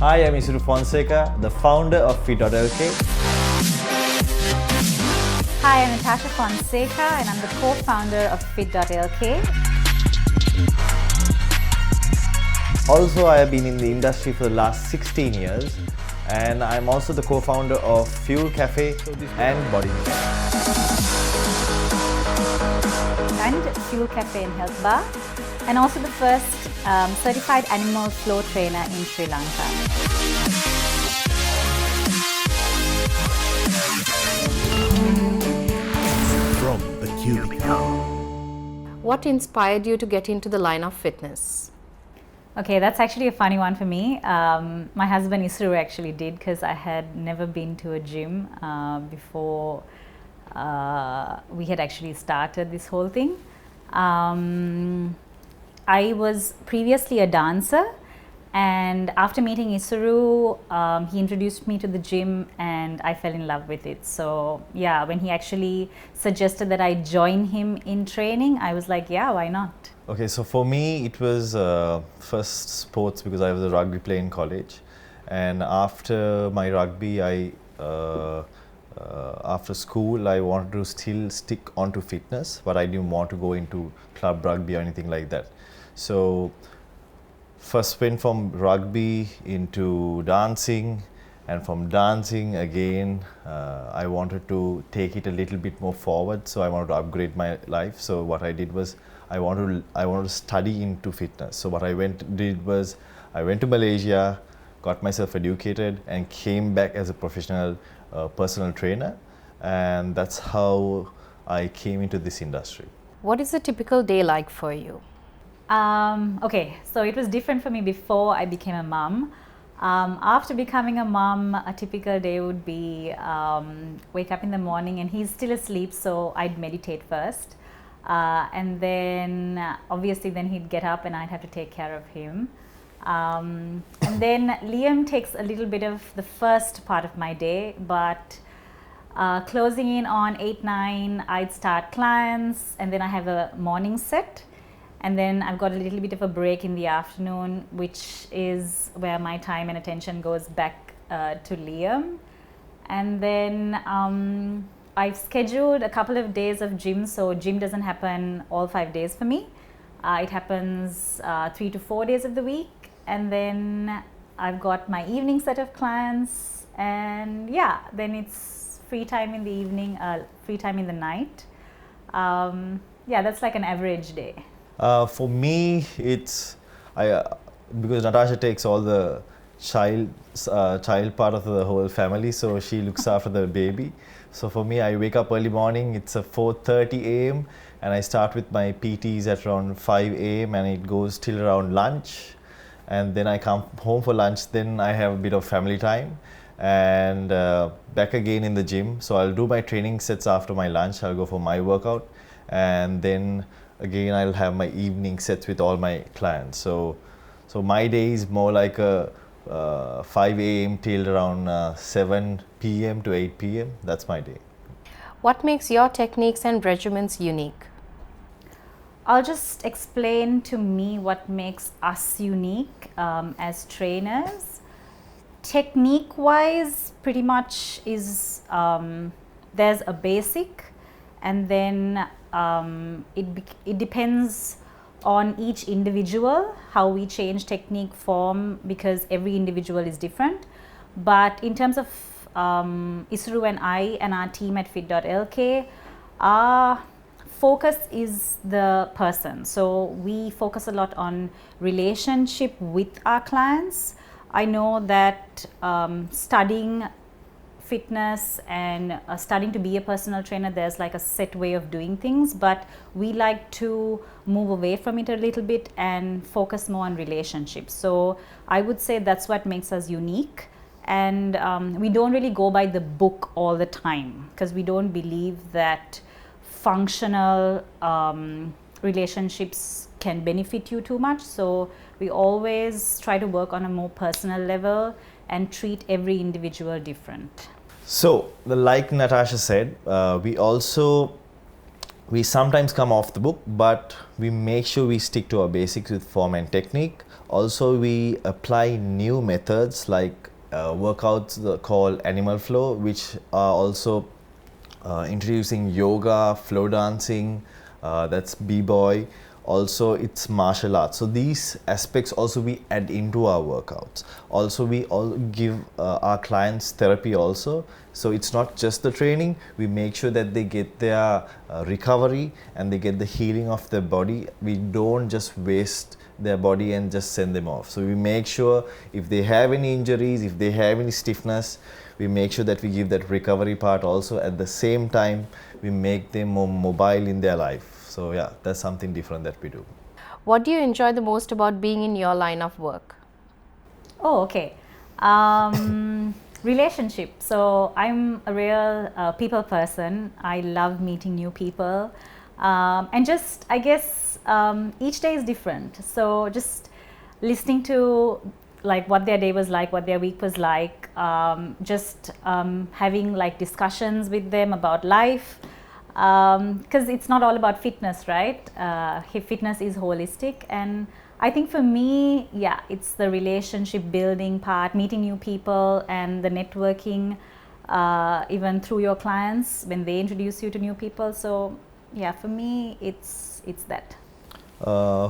Hi, I'm Isuru Fonseka, the founder of hi.lk. Hi, I'm Natasha Fonseka and I'm the co-founder of hi.lk. Also, I have been in the industry for the last 16 years and I'm also the co-founder of Fuel Cafe and Body. And Fuel Cafe and Health Bar, and also the first certified animal flow trainer in Sri Lanka. From the Cubicle. What inspired you to get into the line of fitness? Okay, that's actually a funny one for me. My husband Isuru actually did, because I had never been to a gym before we had actually started this whole thing. I was previously a dancer, and after meeting Isuru, he introduced me to the gym and I fell in love with it. So yeah, when he actually suggested that I join him in training, I was like, yeah, why not? Okay, so for me it was first sports, because I was a rugby player in college, and after my rugby after school I wanted to still stick onto fitness, but I didn't want to go into club rugby or anything like that. So first went from rugby into dancing, and from dancing again I wanted to take it a little bit more forward, so I wanted to upgrade my life. So what I did was I wanted to study into fitness. So what I did was I went to Malaysia, got myself educated and came back as a professional personal trainer, and that's how I came into this industry. What is a typical day like for you? Okay, so it was different for me before I became a mum. After becoming a mum, a typical day would be wake up in the morning and he's still asleep, so I'd meditate first. And then obviously then he'd get up and I'd have to take care of him. And then Liam takes a little bit of the first part of my day, but closing in on 8-9, I'd start clients, and then I have a morning set. And then I've got a little bit of a break in the afternoon, which is where my time and attention goes back to Liam. And then I've scheduled a couple of days of gym, so gym doesn't happen all 5 days for me. It happens 3 to 4 days of the week. And then I've got my evening set of clients, and yeah, then it's free time in the evening, free time in the night. Yeah, that's like an average day. For me, it's because Natasha takes all the child part of the whole family, so she looks after the baby. So for me, I wake up early morning. It's a 4:30 a.m. and I start with my PTs at around 5 a.m. and it goes till around lunch, and then I come home for lunch. Then I have a bit of family time and back again in the gym. So I'll do my training sets after my lunch. I'll go for my workout, and then again I'll have my evening sets with all my clients. So my day is more like a 5 a.m. till around 7 p.m. to 8 p.m. That's my day. What makes your techniques and regimens unique? I'll just explain to me what makes us unique as trainers. Technique wise, pretty much is there's a basic, and then it depends on each individual how we change technique form, because every individual is different. But in terms of Isuru and I and our team at hi.lk, our focus is the person. So we focus a lot on relationship with our clients. I know that studying fitness and studying to be a personal trainer, there's like a set way of doing things, but we like to move away from it a little bit and focus more on relationships. So I would say that's what makes us unique. And we don't really go by the book all the time, because we don't believe that functional relationships can benefit you too much. So we always try to work on a more personal level and treat every individual different. So like Natasha said, we also we sometimes come off the book, but we make sure we stick to our basics with form and technique. Also, we apply new methods like workouts called animal flow, which are also introducing yoga, flow dancing, that's b-boy. Also, it's martial arts. So these aspects also we add into our workouts. Also, we all give our clients therapy also. So it's not just the training. We make sure that they get their recovery and they get the healing of their body. We don't just waste their body and just send them off. So we make sure if they have any injuries, if they have any stiffness, we make sure that we give that recovery part also. At the same time, we make them more mobile in their life. So yeah, that's something different that we do. What do you enjoy the most about being in your line of work? Oh, okay. Relationship. So I'm a real people person. I love meeting new people. And just, I guess, each day is different. So just listening to like what their day was like, what their week was like, just having like discussions with them about life. Because it's not all about fitness, right? Fitness is holistic, and I think for me, yeah, it's the relationship building part, meeting new people, and the networking, even through your clients when they introduce you to new people. So yeah, for me, it's that.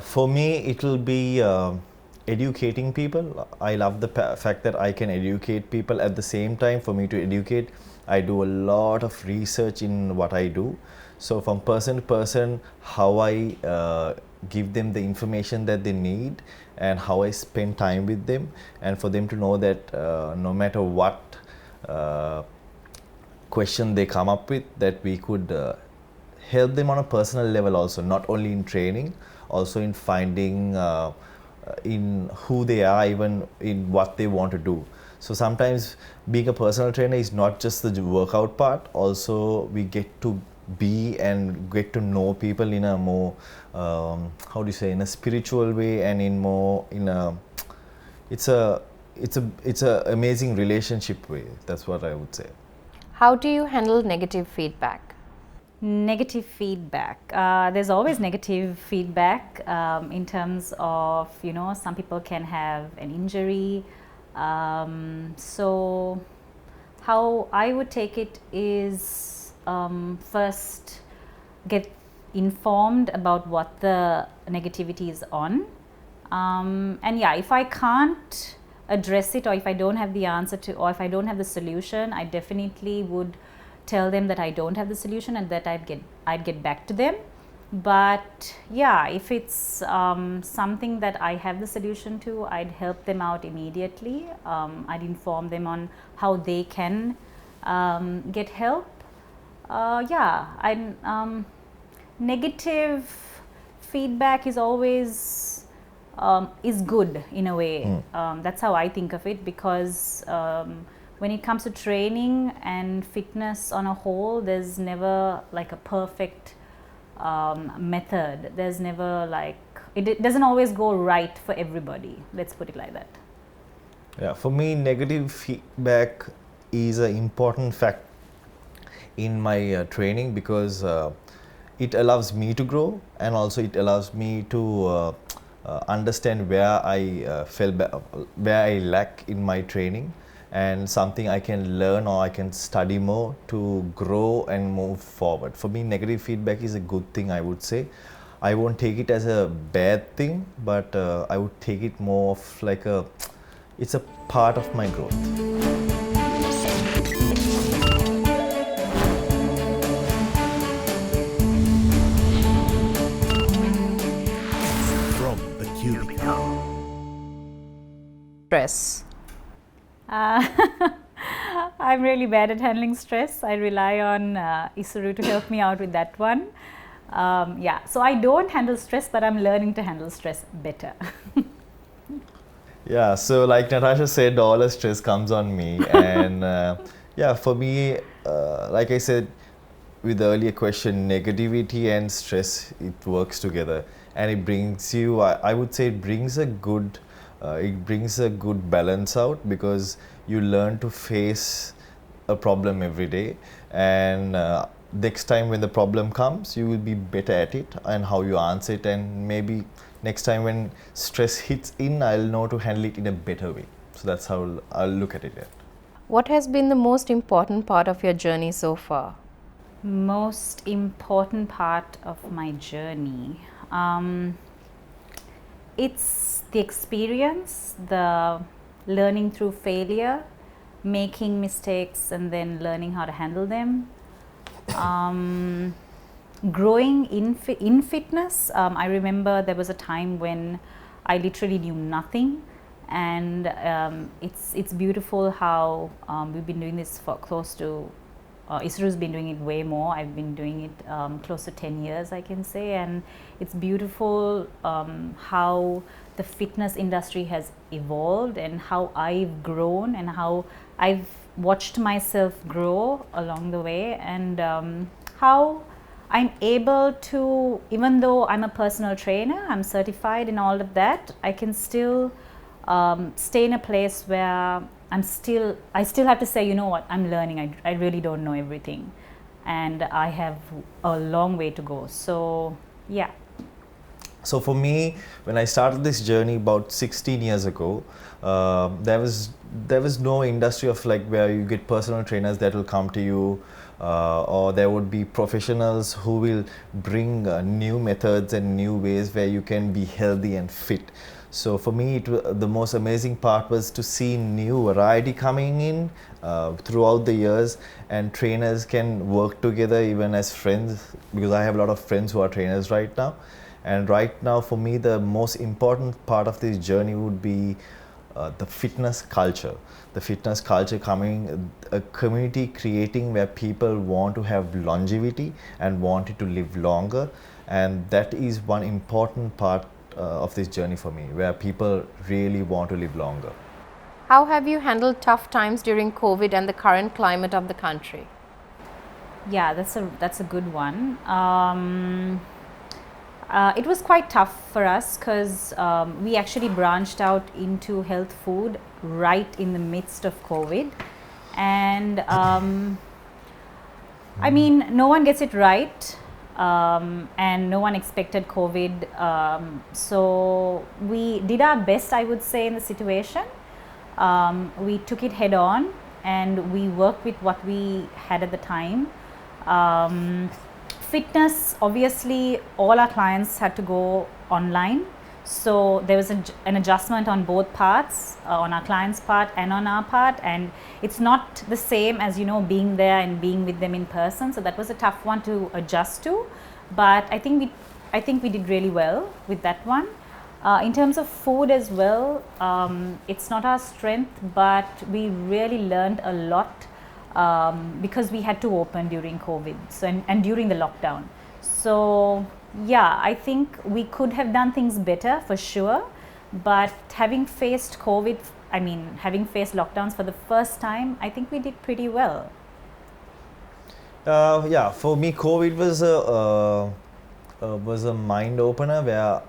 For me, it will be educating people. I love the fact that I can educate people. At the same time, for me to educate, I do a lot of research in what I do. So from person to person, how I give them the information that they need and how I spend time with them, and for them to know that no matter what question they come up with, that we could help them on a personal level also, not only in training, also in finding in who they are, even in what they want to do. So sometimes being a personal trainer is not just the workout part, also we get to be and get to know people in a more, how do you say, in a spiritual way, and in more, in a, it's a amazing relationship way. That's what I would say. How do you handle negative feedback? Negative feedback. There's always negative feedback in terms of, you know, some people can have an injury. So how I would take it is first get informed about what the negativity is on. And yeah, if I can't address it, or if I don't have the answer to, or if I don't have the solution, I definitely would tell them that I don't have the solution and that I'd get back to them. But yeah, if it's something that I have the solution to, I'd help them out immediately. I'd inform them on how they can get help. Negative feedback is always is good in a way. That's how I think of it, because when it comes to training and fitness on a whole, there's never like a perfect method. There's never like, it doesn't always go right for everybody. Let's put it like that. Yeah, for me, negative feedback is an important fact in my training, because it allows me to grow, and also it allows me to understand where I where I lack in my training, and something I can learn or I can study more to grow and move forward. For me, negative feedback is a good thing, I would say. I won't take it as a bad thing, but I would take it more of like it's a part of my growth. From the Cubicle. Stress. I'm really bad at handling stress. I rely on Isuru to help me out with that one. Yeah, so I don't handle stress, but I'm learning to handle stress better. Yeah, so like Natasha said, all the stress comes on me, and yeah, for me, like I said with the earlier question, negativity and stress, it works together, and it brings you, I would say it brings a good balance out, because you learn to face a problem every day, and next time when the problem comes, you will be better at it and how you answer it, and maybe next time when stress hits in, I'll know to handle it in a better way. So that's how I'll look at it. Yeah. What has been the most important part of your journey so far? Most important part of my journey. It's the experience, the learning through failure, making mistakes and then learning how to handle them. Growing in fitness. I remember there was a time when I literally knew nothing, and it's beautiful how we've been doing this for close to Isuru's been doing it way more. I've been doing it close to 10 years, I can say, and it's beautiful how the fitness industry has evolved and how I've grown and how I've watched myself grow along the way, and how I'm able to, even though I'm a personal trainer, I'm certified in all of that, I can still stay in a place where I still have to say, you know what, I'm learning, I really don't know everything, and I have a long way to go. So yeah. So for me, when I started this journey about 16 years ago, there was no industry of like where you get personal trainers that will come to you, or there would be professionals who will bring new methods and new ways where you can be healthy and fit. So for me, the most amazing part was to see new variety coming in throughout the years, and trainers can work together even as friends, because I have a lot of friends who are trainers right now. And right now, for me, the most important part of this journey would be the fitness culture. The fitness culture coming, a community creating where people want to have longevity and wanted to live longer. And that is one important part of this journey for me, where people really want to live longer. How have you handled tough times during COVID and the current climate of the country? Yeah, that's a good one. It was quite tough for us because we actually branched out into health food right in the midst of COVID, and I mean, no one gets it right, and no one expected COVID. So we did our best, I would say, in the situation. We took it head on, and we worked with what we had at the time. Fitness, obviously, all our clients had to go online. So there was an adjustment on both parts, on our client's part and on our part, and it's not the same as, you know, being there and being with them in person. So that was a tough one to adjust to, but I think we did really well with that one. In terms of food as well, it's not our strength, but we really learned a lot because we had to open during COVID, so, and during the lockdown. So yeah, I think we could have done things better for sure, but having faced COVID, I mean, having faced lockdowns for the first time, I think we did pretty well. Yeah, for me, COVID was a mind opener where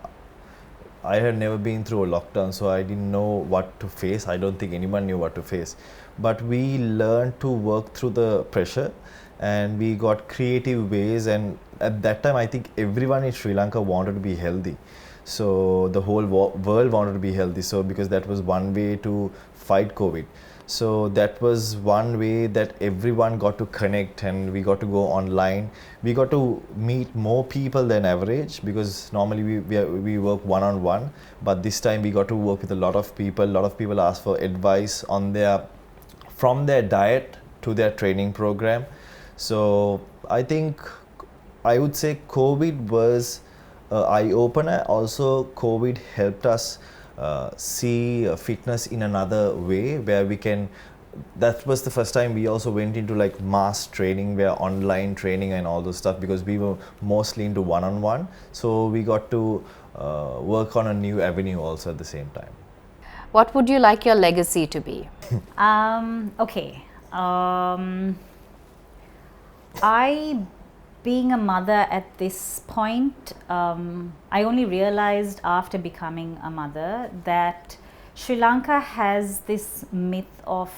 I had never been through a lockdown, so I didn't know what to face. I don't think anyone knew what to face. But we learned to work through the pressure, and we got creative ways. And at that time, I think everyone in Sri Lanka wanted to be healthy. So the whole world wanted to be healthy. So because that was one way to fight COVID. So that was one way that everyone got to connect, and we got to go online. We got to meet more people than average, because normally we work one-on-one, but this time we got to work with a lot of people. A lot of people asked for advice on from their diet to their training program. So I think I would say COVID was an eye-opener. Also, COVID helped us see fitness in another way, where we can, that was the first time we also went into like mass training, where online training and all those stuff, because we were mostly into one-on-one. So we got to work on a new avenue also at the same time. What would you like your legacy to be? Okay. Being a mother at this point, I only realized after becoming a mother that Sri Lanka has this myth of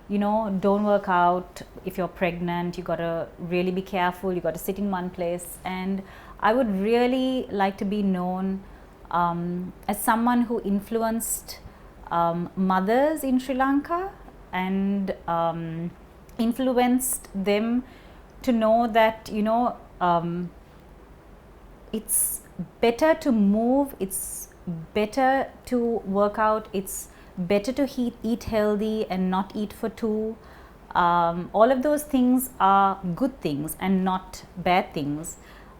don't work out. If you're pregnant, you got to really be careful. You got to sit in one place. And I would really like to be known as someone who influenced mothers in Sri Lanka and influenced them to know that it's better to move, it's better to work out, it's better to eat healthy and not eat for two. All of those things are good things and not bad things.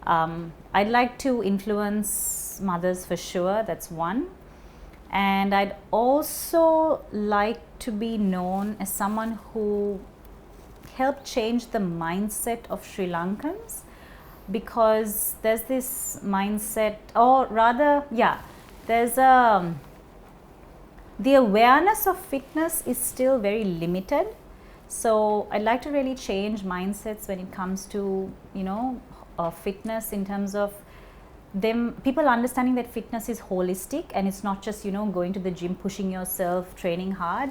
I'd like to influence mothers for sure, that's one. And I'd also like to be known as someone who helped change the mindset of Sri Lankans, because there's this mindset, or rather, there's the awareness of fitness is still very limited. So I'd like to really change mindsets when it comes to fitness, in terms of people understanding that fitness is holistic and it's not just going to the gym, pushing yourself, training hard.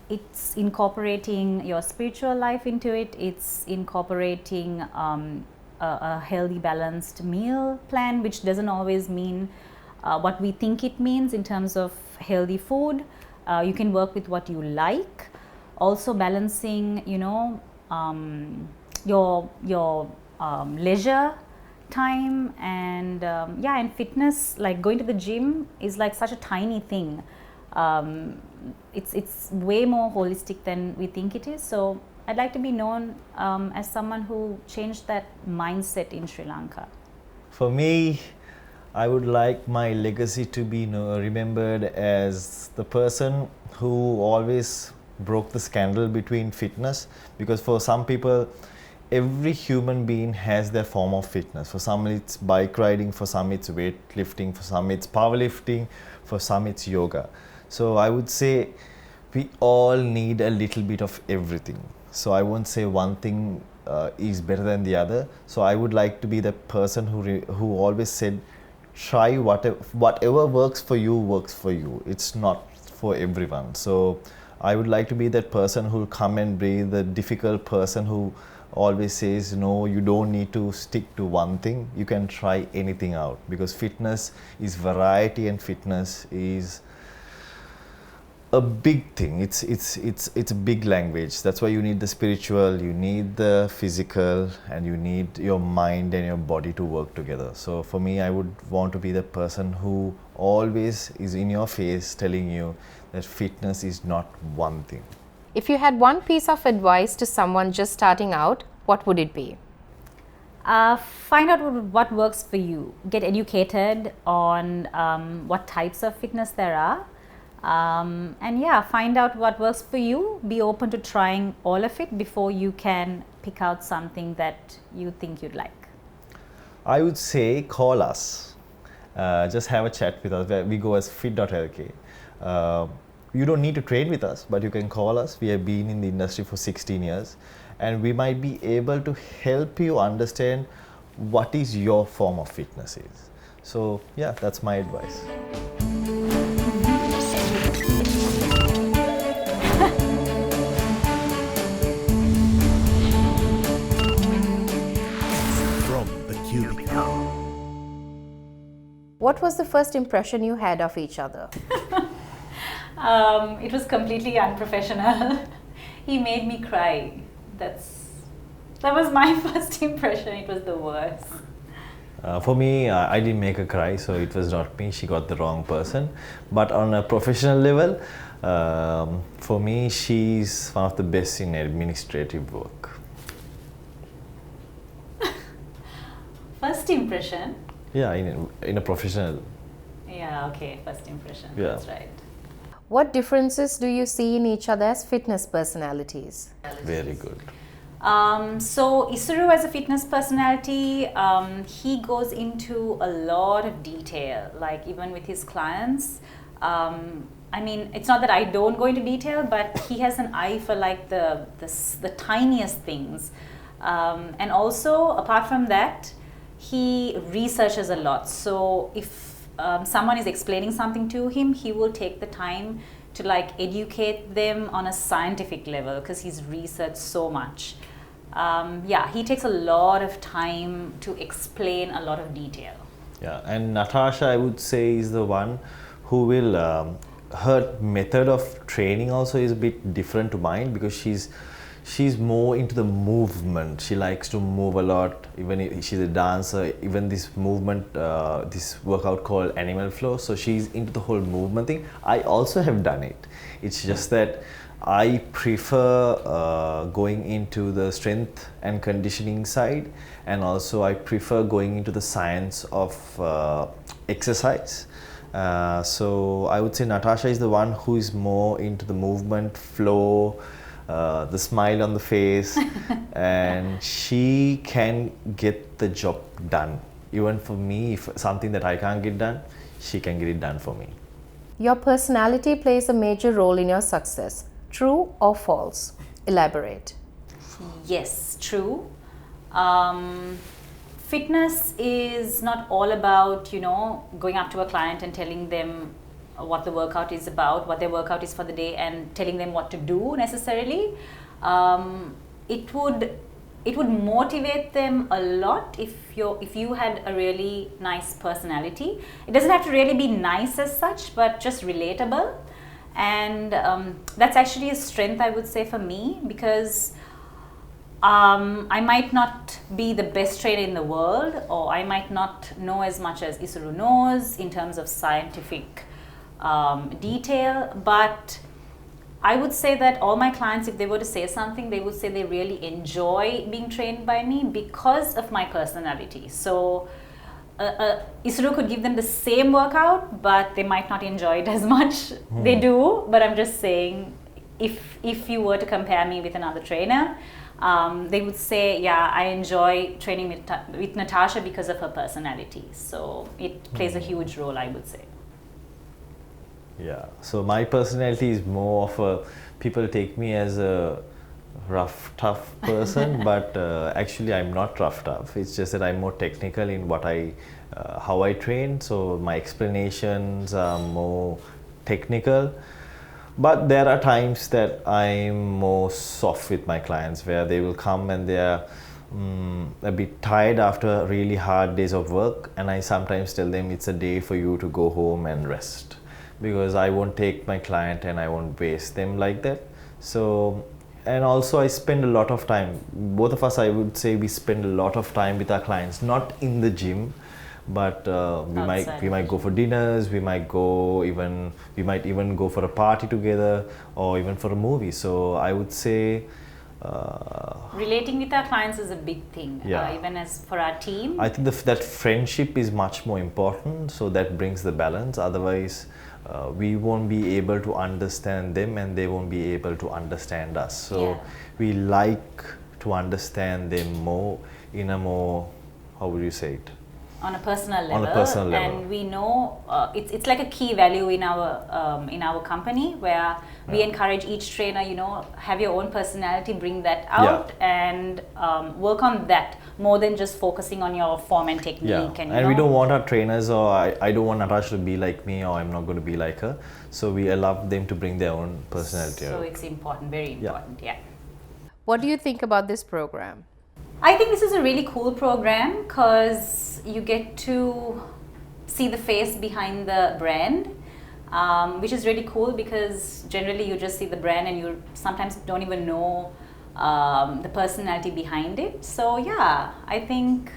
It's incorporating your spiritual life into it. It's incorporating a healthy, balanced meal plan, which doesn't always mean what we think it means in terms of healthy food. You can work with what you like. Also balancing, your leisure time, and and fitness, like going to the gym is like such a tiny thing. It's way more holistic than we think it is. So I'd like to be known as someone who changed that mindset in Sri Lanka. For me, I would like my legacy to be remembered as the person who always broke the scandal between fitness, because for some people, every human being has their form of fitness. For some it's bike riding, for some it's weightlifting, for some it's powerlifting, for some it's yoga. So I would say we all need a little bit of everything. So I won't say one thing is better than the other. So I would like to be the person who always said, try whatever works for you works for you. It's not for everyone. So I would like to be that person who will come and be the difficult person who always says, no, you don't need to stick to one thing. You can try anything out, because fitness is variety and fitness is a big thing. It's a big language. That's why you need the spiritual, you need the physical, and you need your mind and your body to work together. So for me, I would want to be the person who always is in your face telling you that fitness is not one thing. If you had one piece of advice to someone just starting out, what would it be? Find out what works for you. Get educated on what types of fitness there are. And find out what works for you. Be open to trying all of it before you can pick out something that you think you'd like. I would say call us. Just have a chat with us. We go as hi.lk. You don't need to train with us, but you can call us. We have been in the industry for 16 years, and we might be able to help you understand what is your form of fitness is. So that's my advice. From the Cubicle. What was the first impression you had of each other? It was completely unprofessional. He made me cry. That was my first impression. It was the worst. For me, I didn't make her cry, so it was not me. She got the wrong person. But on a professional level, for me, she's one of the best in administrative work. First impression? Yeah, in a professional. Yeah, okay, first impression. Yeah. That's right. What differences do you see in each other as fitness personalities? Very good. So Isuru, as a fitness personality, he goes into a lot of detail, like even with his clients. I mean, it's not that I don't go into detail, but he has an eye for like the tiniest things. And also, apart from that, he researches a lot. So if someone is explaining something to him, he will take the time to like educate them on a scientific level because he's researched so much. Yeah, he takes a lot of time to explain a lot of detail. Yeah, and Natasha, I would say, is the one who will, her method of training also is a bit different to mine because she's more into the movement. She likes to move a lot. Even if she's a dancer, even this movement, this workout called animal flow. So she's into the whole movement thing. I also have done it. It's just that I prefer going into the strength and conditioning side, and also I prefer going into the science of exercise. So I would say Natasha is the one who is more into the movement, flow, the smile on the face, and she can get the job done. Even for me, if something that I can't get done, she can get it done for me. Your personality plays a major role in your success. True or false? Elaborate. Yes, true. Fitness is not all about, going up to a client and telling them what the workout is about, what their workout is for the day, and telling them what to do necessarily. It would motivate them a lot if you had a really nice personality. It doesn't have to really be nice as such, but just relatable. And that's actually a strength, I would say, for me, because I might not be the best trainer in the world, or I might not know as much as Isuru knows in terms of scientific detail, but I would say that all my clients, if they were to say something, they would say they really enjoy being trained by me because of my personality. So Isuru could give them the same workout, but they might not enjoy it as much. They do, but I'm just saying, if you were to compare me with another trainer, they would say, yeah, I enjoy training with Natasha because of her personality. So it plays a huge role, I would say. Yeah, so my personality is more of a, people take me as a rough, tough person, but actually I'm not rough, tough. It's just that I'm more technical in what how I train. So my explanations are more technical. But there are times that I'm more soft with my clients, where they will come and they're a bit tired after really hard days of work, and I sometimes tell them it's a day for you to go home and rest, because I won't take my client and I won't waste them like that. So, and also I spend a lot of time, both of us, I would say we spend a lot of time with our clients, not in the gym, but we might go for dinners, we might even go for a party together, or even for a movie. So I would say relating with our clients is a big thing. Yeah. Even as for our team, I think that friendship is much more important, so that brings the balance. Otherwise we won't be able to understand them and they won't be able to understand us. So Yeah. we like to understand them more in a more, how would you say it? on a personal level. On a personal level. And we know it's like a key value in our company, where we encourage each trainer, have your own personality, bring that out, and work on that more than just focusing on your form and technique. Yeah, And we don't want our trainers, or I don't want Natasha to be like me, or I'm not going to be like her. So we allow them to bring their own personality. So it's important, very important. Yeah. What do you think about this program? I think this is a really cool program because you get to see the face behind the brand, which is really cool, because generally you just see the brand and you sometimes don't even know the personality behind it. So yeah, I think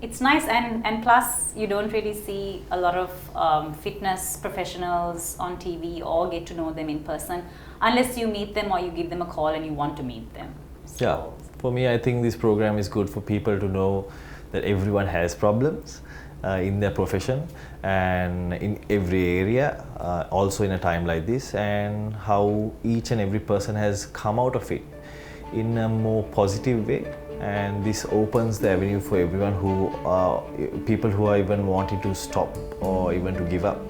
it's nice, and plus you don't really see a lot of fitness professionals on TV or get to know them in person unless you meet them or you give them a call and you want to meet them. So, yeah, for me, I think this program is good for people to know that everyone has problems in their profession and in every area, also in a time like this, and how each and every person has come out of it in a more positive way. And this opens the avenue for everyone who people who are even wanting to stop or even to give up,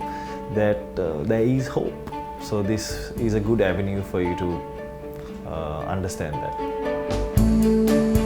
that there is hope. So this is a good avenue for you to understand that.